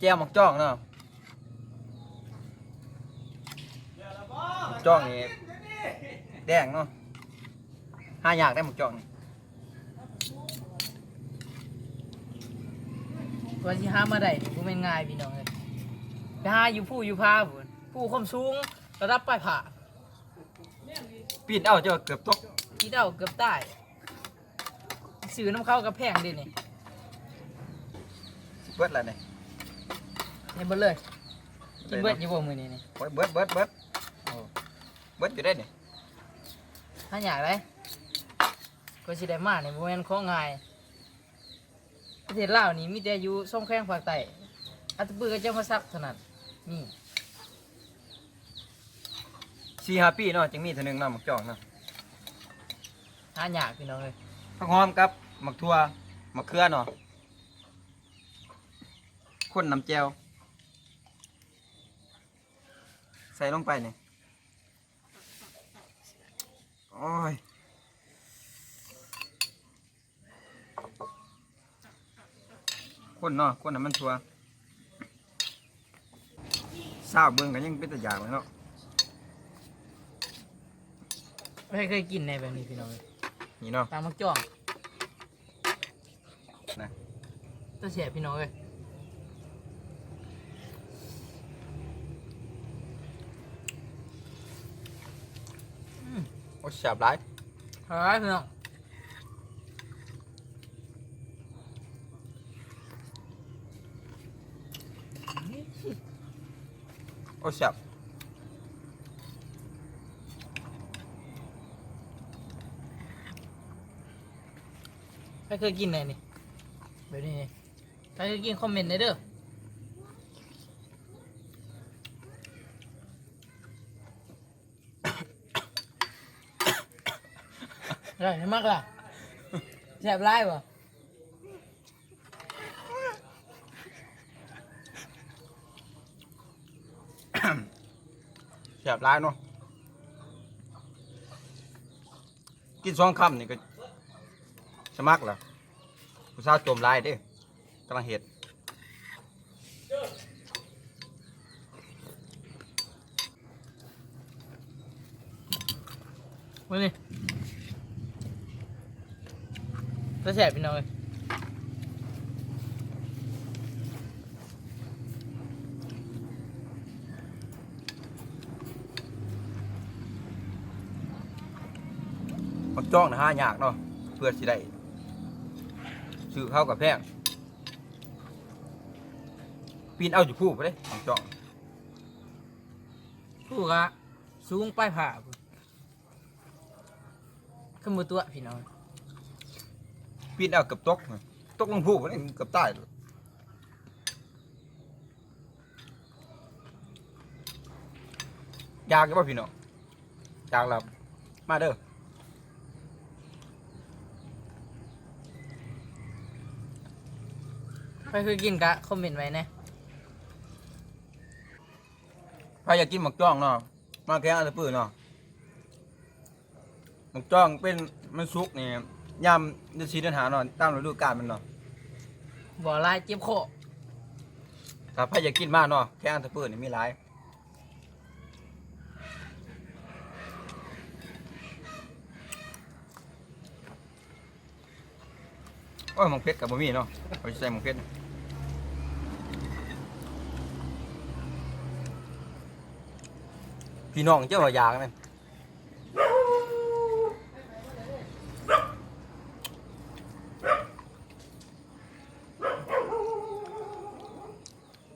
แจ่วหมักจ้องเนาะหมักจ้องนี่แดงเนาะห้าอย่างได้หมักจ้องนี่ว่าสิหามาได้นี่บ่แม่นง่ายพี่น้องเอ้ยไปหาอยู่ผู้อยู่พาพุ่นผู้ความสูงระดับปลายผา ปีนเอาเจ้าเกือบตก ที่เดาเกือบตายซื้อน้ำเข้ากับแพงดินี่ เบิดแล้วนี่ ให้เบิดเลยกินเบิดอยู่บ่มื้อนี้นี่ เบิดโอ้เบิดอยู่ได้นี่ ถ้าอยากได้ก็สิได้มานี่บ่แม่นของง่ายประเทศลาวนี่มีแต่อยู่ช่องแข้งภาคใต้อัตปือก็จะมาซักเท่านั้นนี่ 4-5 ปีเนาะจังมีเท่านึงเนาะหมักจ้องเนาะ หาอยากพี่น้องเอ้ย ผักหอมกับหมักทั่วหมักเขือเนาะข้นน้ำแจ่วใส่ลงไปนี่โอ้ยข้นเนาะข้นน้ำมันทั่วซาบเบิ่งกันยังเป็นตะยากเลยเนาะ ไม่เคยกินในแบบนี้พี่น้องเอ้ย นี่เนาะ ตามมักจ้อง นะ ตัวแสบพี่น้องเอ้ย โอ้แซ่บหลาย เฮ้ยพี่น้อง โอ้แซ่บ ไม่เคยกินในนี่แบบนี้นี่ถ้าเคยกินคอมเมนต์ได้เด้ออะไรให้มากล่ะแสบไล่บ่ แซ่บหลายเนาะกิน2 คำนี่ก็สมักแล้วผู้สาวจมลายเด้กำลังเห็ด มานี่ตัวแสบพี่น้องเอ้ย มันจ้องนะฮะยากเนาะเพื่อสิได้ซื้อเข้ากับแพงปีนเอาอยู่ผู้ไปเลยมันจ้อง ผู้กะสูงปลายผ่าพุ่นขึ้นมือตัวพี่น้อง ปีนเอาเกับตกลงผู้ไปเลยเกับใต้เลยยากใช่ป่ะพี่น้องยากแล้วมาเด้อ ไปเคยกินกะคอมเมนต์ไว้นะ ใครอยากกินหมักจ้องเนาะมาแค่อันตะปื้อเนาะหมักจ้องเป็นมันสุกนี่ยำเดือน4เดือน5เนาะตามฤดูกาลมันเนาะ บ่อลายเจ็บคอ ถ้าใครอยากกินมากเนาะแค่อันตะปื้อนี่มีหลายโอ้ยหมักเพชรกับบะหมี่เนาะเอาไปใส่หมักเพชรพี่น้องเจ้าว่าอยากนั่น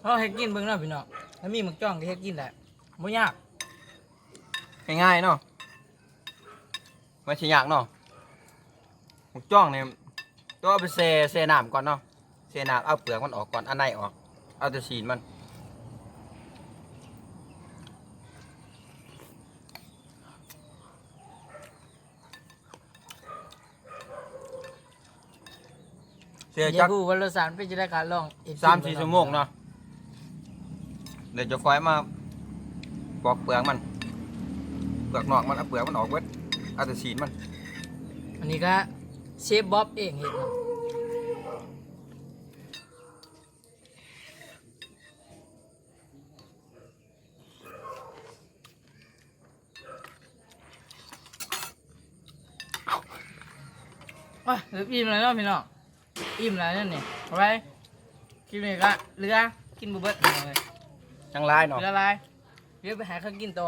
เขาให้กินเบิ่งเนาะพี่น้องถ้ามีหมึกจ้องก็ให้กินได้บ่ยาก ง่ายๆเนาะไม่ใช่ยากเนาะหมักจ้องเนี่ยต้องเอาไปแช่น้ำก่อนเนาะแช่น้ำเอาเปลือกมันออกก่อนอันในออกเอาแต่สีนมันเสีย เดี๋ย จั ว ก กูวันละสารไปจะได้การลองอีก 3-4 ชั่วโมงเนาะเดี๋ยวจะคอยมาปอกเปลือกมันเปลือกนอกมันเอาเปลือกมันออกเบิดเอาแต่สีนมัน อันนี้ก็เชฟบ๊อบเองเห็นเนาะ ว้าอิ่มแล้วเนาะพี่น้องอิ่มแล้วเนี่ยนี่เอาไปกินเลยก็เรือกินบุเบิ้ลเลย ยังลายเนาะ เรืออะไรเรือไปหาข้าวกินต่อ